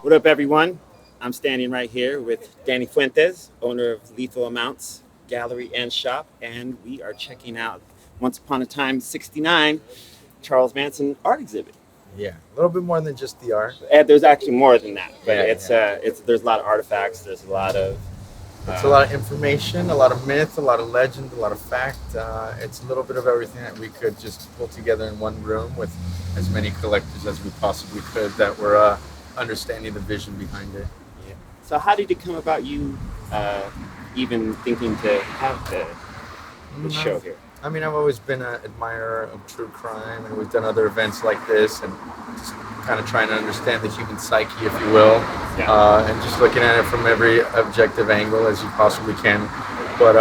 What up, everyone? I'm standing right here with Danny Fuentes, owner of Lethal Amounts Gallery and Shop, and we are checking out Once Upon a Time '69 Charles Manson art exhibit. Yeah, a little bit more than just the art. And there's actually more than that, but Yeah, yeah. it's there's a lot of artifacts. There's a lot of It's a lot of information, a lot of myth, a lot of legend, a lot of fact. It's a little bit of everything that we could just pull together in one room with as many collectors as we possibly could that were understanding the vision behind it. yeah. So how did it come about you even thinking to have the Mm, show I've, here? I mean, I've always been an admirer of true crime, and we've done other events like this, and just kind of trying to understand the human psyche, if you will, Yeah. and just looking at it from every objective angle as you possibly can. But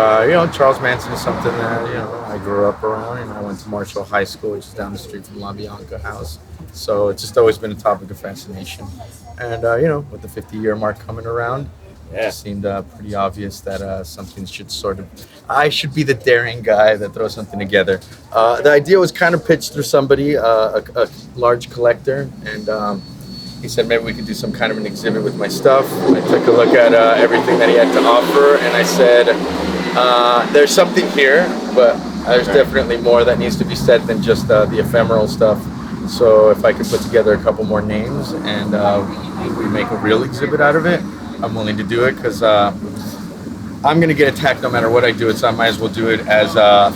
Charles Manson is something that I grew up around, and I went to Marshall High School, which is down the street from La Bianca House. So it's just always been a topic of fascination. And with the 50-year mark coming around, it Yeah. just seemed pretty obvious that something should I should be the daring guy that throws something together. The idea was kind of pitched through somebody, a large collector, and he said maybe we could do some kind of an exhibit with my stuff. I took a look at everything that he had to offer, and I said, there's something here, but there's Right. definitely more that needs to be said than just the ephemeral stuff. So if I could put together a couple more names and we make a real exhibit out of it, I'm willing to do it because I'm going to get attacked no matter what I do it. So I might as well do it as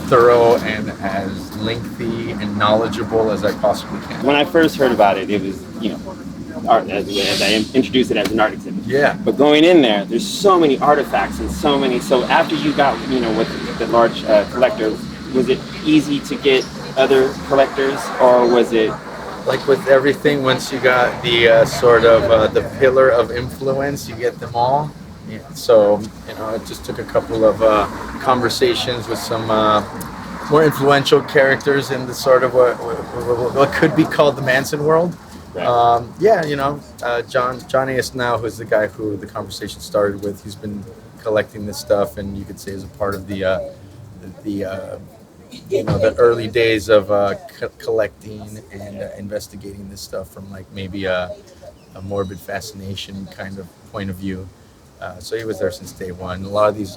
thorough and as lengthy and knowledgeable as I possibly can. When I first heard about it, it was art as I introduced it as an art exhibit. Yeah. But going in there, there's so many artifacts and so many. So after you got with the large collector, was it easy to get other collectors, or was it? Like with everything, once you got the sort of the pillar of influence, you get them all. Yeah. So it just took a couple of conversations with some more influential characters in the sort of what could be called the Manson world. Right. John A.S. Now, who's the guy who the conversation started with, he's been collecting this stuff, and you could say is a part of the early days of collecting and investigating this stuff from like maybe a morbid fascination kind of point of view. So he was there since day one. A lot of these,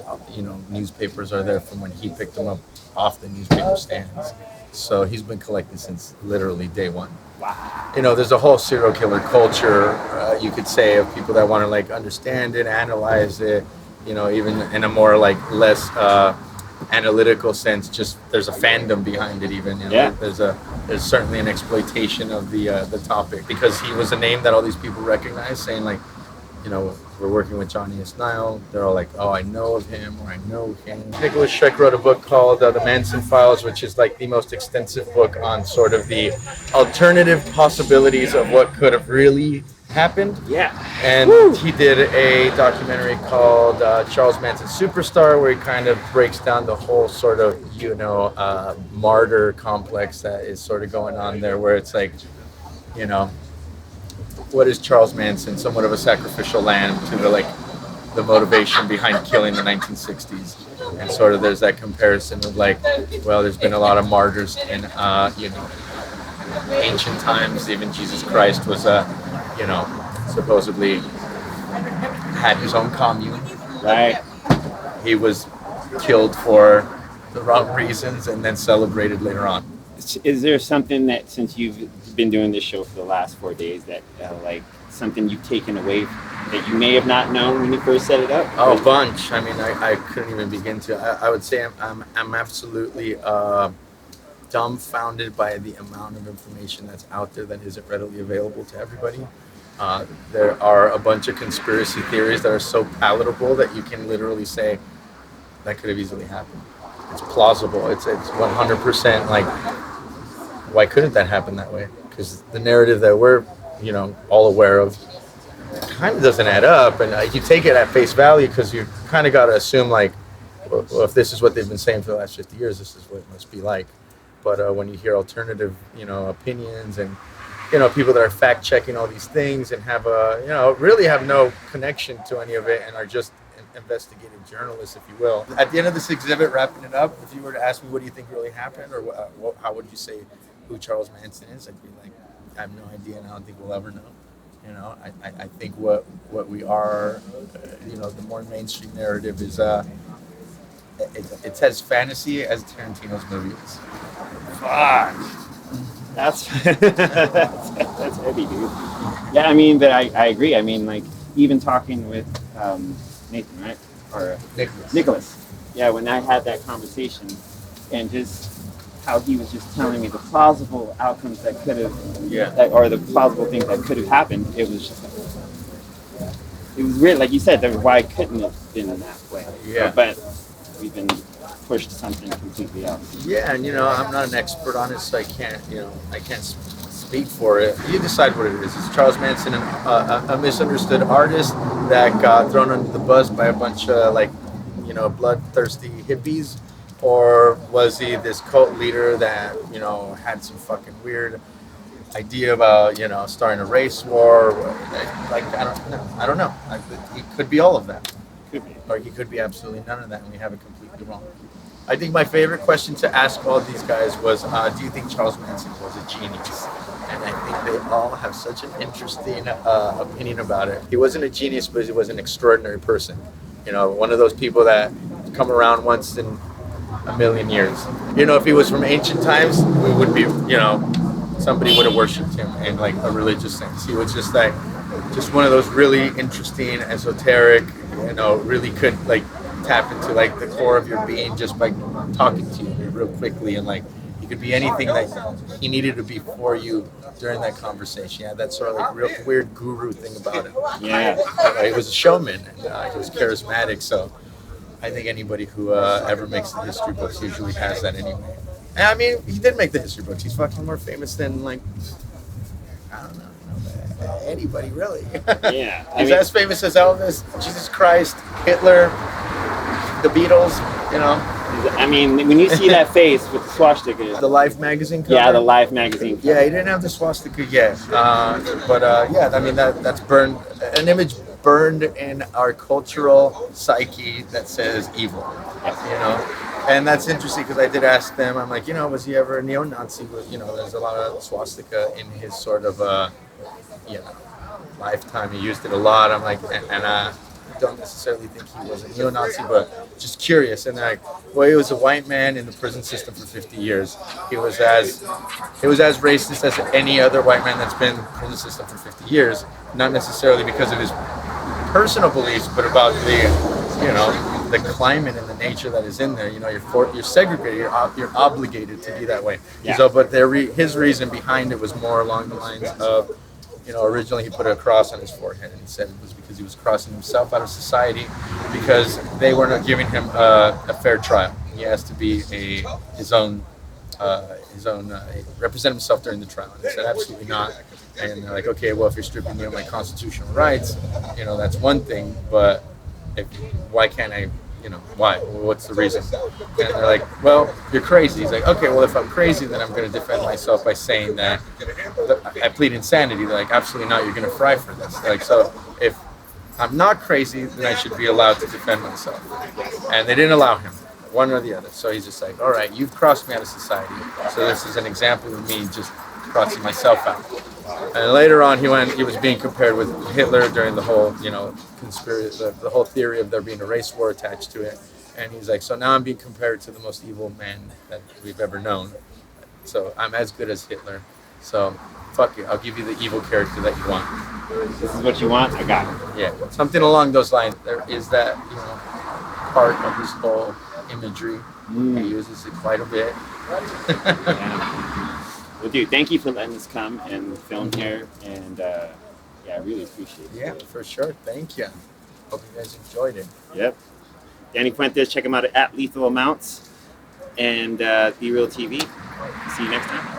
newspapers are there from when he picked them up off the newspaper stands. So he's been collecting since literally day one. Wow. There's a whole serial killer culture, you could say, of people that want to like understand it, analyze it, even in a more like less analytical sense. Just there's a fandom behind it, even. Yeah. There's certainly an exploitation of the topic because he was a name that all these people recognize, saying like, we're working with Johnny S. Nile. They're all like, oh, I know of him, or I know him. Nicholas Schreck wrote a book called The Manson Files, which is like the most extensive book on sort of the alternative possibilities of what could have really happened. Yeah. And Woo. he did a documentary called Charles Manson Superstar, where he kind of breaks down the whole sort of, martyr complex that is sort of going on there, where it's like, what is Charles Manson? Somewhat of a sacrificial lamb to the motivation behind killing the 1960s. And sort of there's that comparison of like, well, there's been a lot of martyrs in, ancient times. Even Jesus Christ was, supposedly had his own commune. Right. He was killed for the wrong reasons and then celebrated later on. Is there something that, since you've been doing this show for the last 4 days, that like something you've taken away that you may have not known when you first set it up? Oh, a bunch. I mean, I couldn't even begin to. I would say I'm absolutely dumbfounded by the amount of information that's out there that isn't readily available to everybody. There are a bunch of conspiracy theories that are so palatable that you can literally say that could have easily happened. It's plausible. It's 100% like, why couldn't that happen that way? Because the narrative that we're all aware of kind of doesn't add up, and you take it at face value because you kind of got to assume like, well, if this is what they've been saying for the last 50 years, this is what it must be like. But when you hear alternative, opinions and people that are fact checking all these things and have really have no connection to any of it and are just investigative journalists, if you will. At the end of this exhibit, wrapping it up, if you were to ask me what do you think really happened, or how would you say who Charles Manson is, I'd be like, I have no idea, and I don't think we'll ever know. You know, I think what we are, you know, the more mainstream narrative is it's as fantasy as Tarantino's movie is. Fuck. That's that's heavy, dude. Yeah, I mean, but I agree. I mean, like even talking with Nathan, right, or Nicholas. Yeah, when I had that conversation, and just how he was just telling me the plausible outcomes that could have, or the plausible things that could have happened. It was just like, it was weird, like you said. That why couldn't it have been that way? Yeah. But we've been pushed to something completely else. Yeah, and you know, I'm not an expert on it, so I can't, you know, I can't speak for it. You decide what it is. Is Charles Manson a misunderstood artist that got thrown under the bus by a bunch of like, you know, bloodthirsty hippies, or was he this cult leader that, you know, had some fucking weird idea about, you know, starting a race war? Like I don't know. He could be all of that, or he could be absolutely none of that, and we have it completely wrong. I think my favorite question to ask all these guys was, do you think Charles Manson was a genius? And I think they all have such an interesting opinion about it. He wasn't a genius, but he was an extraordinary person. You know, one of those people that come around once in a million years. You know, if he was from ancient times, we would be, you know, somebody would have worshipped him in like a religious sense. He was just like, just one of those really interesting, esoteric, you know, really could like tap into like the core of your being just by talking to you real quickly, and like he could be anything that he needed to be for you during that conversation. Yeah, that sort of like real weird guru thing about him. Yeah, he was a showman, and he was charismatic. So I think anybody who ever makes the history books usually has that anyway. And I mean, he did make the history books. He's fucking more famous than like, I don't know, anybody really. yeah. He's as famous as Elvis, Jesus Christ, Hitler, the Beatles, you know. I mean, when you see that face with the swastika, The Life magazine cover. yeah, the Life magazine cover. Yeah, he didn't have the swastika yet, but yeah, I mean that's burned, an image burned in our cultural psyche that says evil, you know. And that's interesting because I did ask them. I'm like, you know, was he ever a neo-Nazi? You know, there's a lot of swastika in his sort of, you know, lifetime. He used it a lot. I'm like, and I don't necessarily think he was a neo-Nazi, but just curious. And they're like, well, he was a white man in the prison system for 50 years. He was as racist as any other white man that's been in the prison system for 50 years. Not necessarily because of his personal beliefs, but about the, you know, the climate and the nature that is in there. You know, you're segregated. You're obligated to be that way. Yeah. So, but his reason behind it was more along the lines of, you know, originally he put a cross on his forehead, and he said it was because he was crossing himself out of society because they were not giving him a fair trial. He has to be his own represent himself during the trial. And he said absolutely not. And they're like, okay, well, if you're stripping me of my constitutional rights, you know, that's one thing, but why can't I, you know, why? What's the reason? And they're like, well, you're crazy. He's like, okay, well, if I'm crazy, then I'm going to defend myself by saying that I plead insanity. They're like, absolutely not. You're going to fry for this. They're like, so if I'm not crazy, then I should be allowed to defend myself. And they didn't allow him, one or the other. So he's just like, all right, you've crossed me out of society. So this is an example of me just crossing myself out. And later on, he was being compared with Hitler during the whole, you know, conspiracy, the whole theory of there being a race war attached to it. And he's like, so now I'm being compared to the most evil man that we've ever known. So I'm as good as Hitler. So fuck it, I'll give you the evil character that you want. This is what you want. I got it. Yeah, something along those lines. There is that, you know, part of his whole imagery. He uses it quite a bit. Yeah. Well, dude, thank you for letting us come and film here, and yeah, I really appreciate it. Yeah, for sure. Thank you. Hope you guys enjoyed it. Yep. Danny Fuentes, check him out at Lethal Amounts and BREALTV. See you next time.